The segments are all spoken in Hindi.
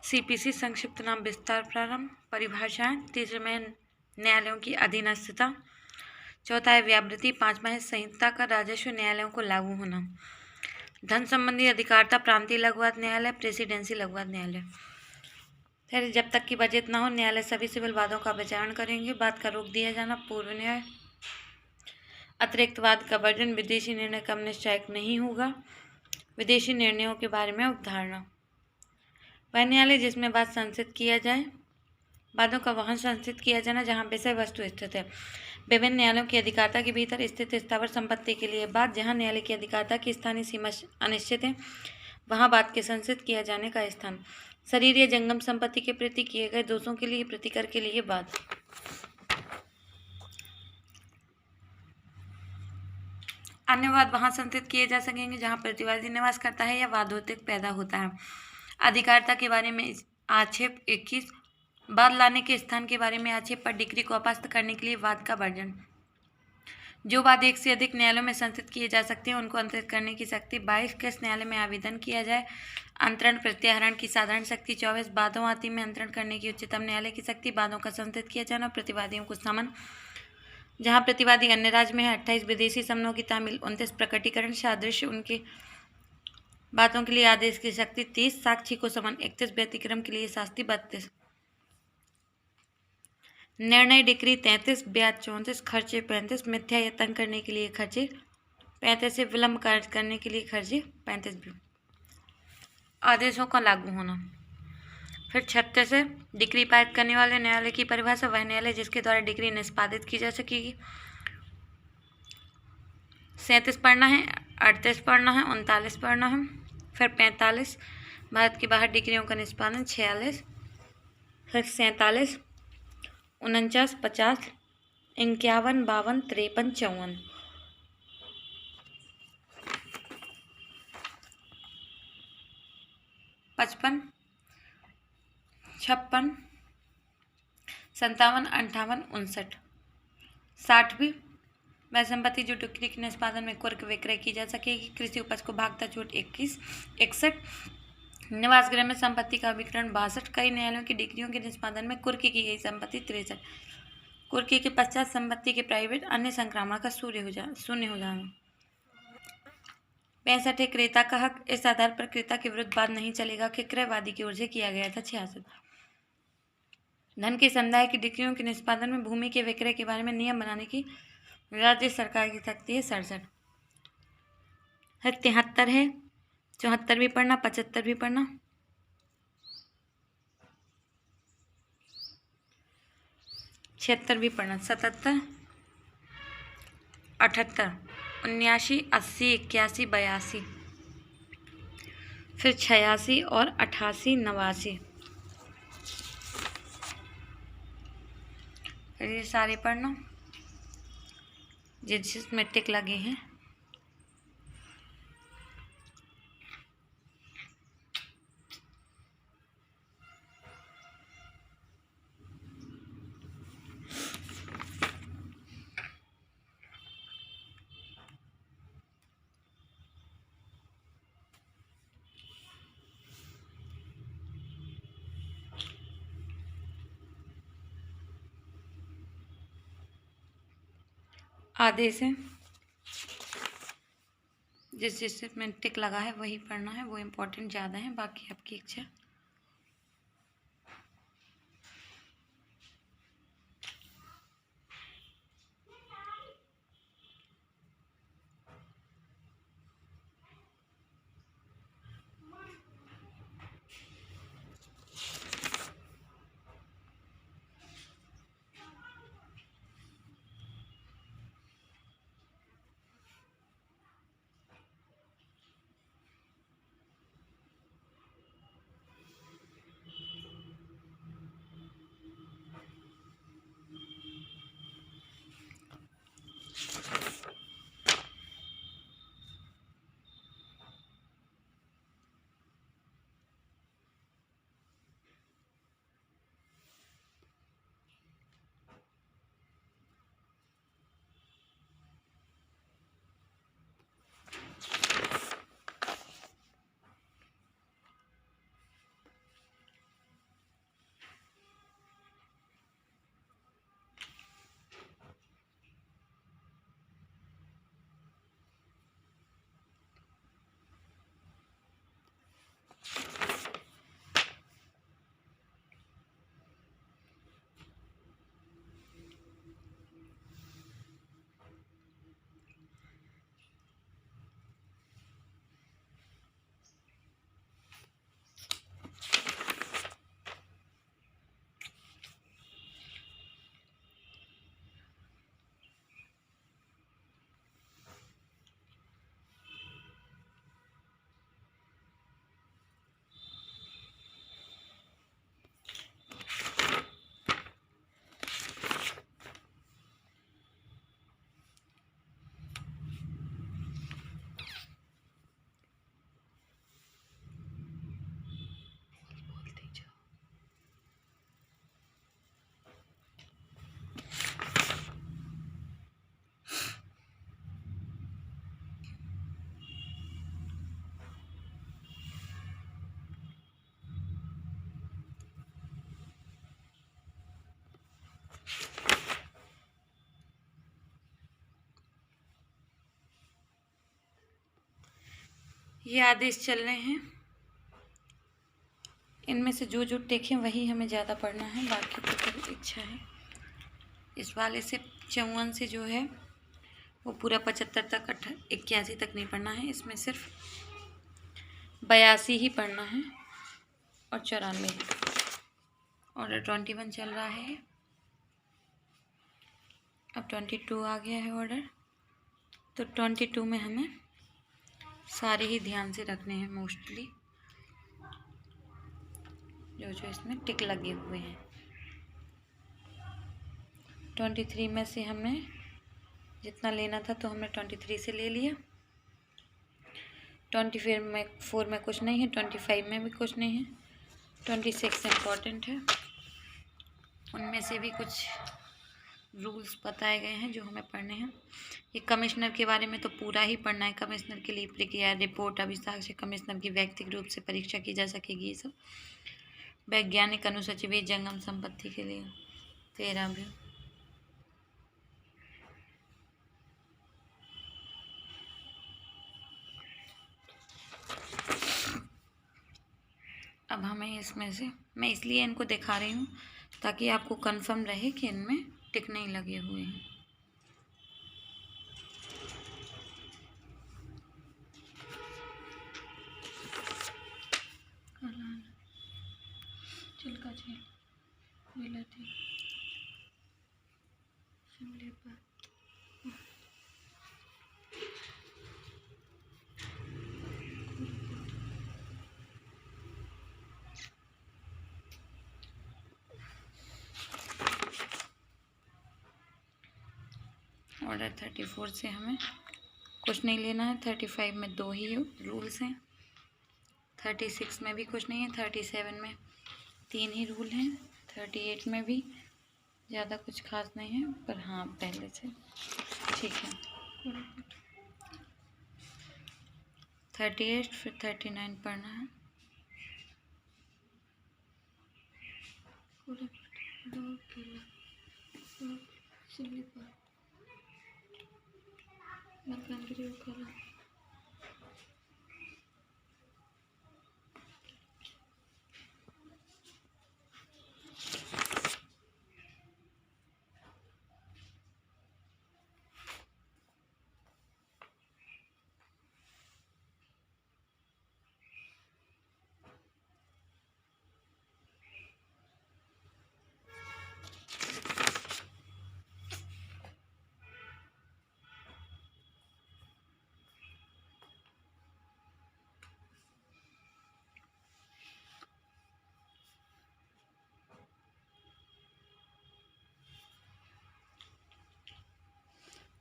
सीपीसी संक्षिप्त नाम विस्तार प्रारंभ। परिभाषाएं। तीसरे में न्यायालयों की अधीनस्थता। चौथा है व्यावृत्ति। पांचवा है संहिता का राजस्व न्यायालयों को लागू होना। धन संबंधी अधिकारता। प्रांतीय लघुवाद न्यायालय, प्रेसिडेंसी लघुवाद न्यायालय। फिर जब तक कि बजट ना हो न्यायालय सभी सिविल वादों का विचारण करेंगे। वाद का रोक दिया जाना। पूर्व न्याय। अतिरिक्त वाद का वर्जन। विदेशी निर्णय कम निश्चायक नहीं होगा। विदेशी निर्णयों के बारे में अवधारणा। वह न्यायालय जिसमें वाद संचित किया जाए। वादों का वहन संचित किया जाना जहां विषय वस्तु स्थित है। विभिन्न न्यायालयों की अधिकारता के भीतर स्थित स्थावर संपत्ति के लिए वाद। जहां न्यायालय की अधिकारता की स्थानीय सीमा अनिश्चित है वहां वाद के संचित किया जाने का स्थान। शरीर या जंगम संपत्ति के प्रति किए गए दोषों के लिए प्रतिकर के लिए वाद। अन्य वाद वहां संचित किए जा सकेंगे जहां प्रतिवादी निवास करता है या वादोत्तेक पैदा होता है। अधिकारता के बारे में आक्षेप। 21 वाद लाने के स्थान के बारे में आक्षेप पर डिक्री को अपस्त करने के लिए वाद का वर्जन। जो वाद एक से अधिक न्यायालयों में संचित किए जा सकते हैं उनको अंतरित करने की शक्ति। 22 किस न्यायालय में आवेदन किया जाए। अंतरण प्रत्याहरण की साधारण शक्ति। 24 वादों आदि में अंतरण करने की उच्चतम न्यायालय की शक्ति। वादों का संचित किया जाना। प्रतिवादियों को समन जहां प्रतिवादी अन्य राज्य में है। 28 विदेशी समनों की तामील। 29 प्रकटीकरण सादृश्य उनके बातों के लिए आदेश की शक्ति। 30 साक्षी को समन। 31 व्यतिक्रम के लिए शास्ति। 32 निर्णय डिक्री। 33 ब्याज। 34 खर्चे। 35 मिथ्या यत्न करने के लिए खर्चे। 35 से विलंब कार्य करने के लिए खर्चे। 35 भी आदेशों का लागू होना। फिर 36 है डिक्री पारित करने वाले न्यायालय की परिभाषा। वह न्यायालय जिसके द्वारा डिक्री निष्पादित की जा सकेगी। 37 पढ़ना है। 38 पढ़ना है। 39 पढ़ना है। फिर 45 भारत के बाहर डिक्रियों का निष्पादन। 46 फिर 47 49 50 51 52 53 54 55 56 57 58 59 60 भी वह संपत्ति जो डिक्री के निष्पादन में कुर्क विक्रय की जा सकेगी। कृषि उपज को भागता छूट। 21 61 निवास गृह में संपत्ति का वितरण। 62 कई न्यायालयों की डिक्रियों के निष्पादन में कुर्की की गई संपत्ति। 63 कुर्की के पश्चात संपत्ति के प्राइवेट अन्य संक्रामण का शून्य हो जाना। 65 क्रेता का हक। इस आधार पर क्रेता के विरुद्ध वाद नहीं चलेगा कि क्रयवादी की ओर से किया गया था। 66 धन के समुदाय की डिक्रियों के निष्पादन में भूमि के विक्रय के बारे में नियम बनाने की राज्य सरकार की शक्ति है। 67 73 है। 74 भी पढ़ना। 75 भी पढ़ना। 76 भी पढ़ना। 77 78 79 80 81 82 फिर 86 और 88 89 फिर ये सारे पढ़ना जिसमें टिक लगे हैं। आदेश है जिसमें टिक लगा है वही पढ़ना है। वो इम्पोर्टेंट ज़्यादा है। बाकी आपकी इच्छा। ये आदेश चल रहे हैं, इनमें से जो जो देखें वही हमें ज़्यादा पढ़ना है, बाकी तो फिर इच्छा है। इस वाले से 54 से जो है वो पूरा 75 तक 81 तक नहीं पढ़ना है, इसमें सिर्फ 82 ही पढ़ना है और 94। ऑर्डर 21 चल रहा है, अब 22 आ गया है ऑर्डर। तो 22 में हमें सारे ही ध्यान से रखने हैं, मोस्टली जो जो इसमें टिक लगे हुए हैं। 23 में से हमने जितना लेना था तो हमने 23 से ले लिया। 24 में कुछ नहीं है, 25 में भी कुछ नहीं है, 26 इम्पॉर्टेंट है। उनमें से भी कुछ रूल्स बताए गए हैं जो हमें पढ़ने हैं। ये कमिश्नर के बारे में तो पूरा ही पढ़ना है। कमिश्नर के लिए प्रक्रिया, रिपोर्ट, अभिसाक्ष्य, कमिश्नर की व्यक्तिगत रूप से परीक्षा की जा सकेगी, ये सब। वैज्ञानिक अनुसचिव जंगम संपत्ति के लिए 13 भी। अब हमें इसमें से, मैं इसलिए इनको दिखा रही हूँ ताकि आपको कंफर्म रहे कि इनमें टिक नहीं लगे हुए हैं। चिल्का झील, बिलाती, शिमले पर, ऑर्डर 34 से हमें कुछ नहीं लेना है। 35 में 2 ही रूल्स हैं, 36 में भी कुछ नहीं है, 37 में 3 ही रूल हैं, 38 में भी ज़्यादा कुछ खास नहीं है, पर हाँ पहले से ठीक है। 38 फिर 39 पढ़ना है।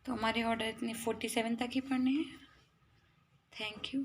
तो हमारे ऑर्डर इतने 47 तक ही पढ़ने हैं। Thank you.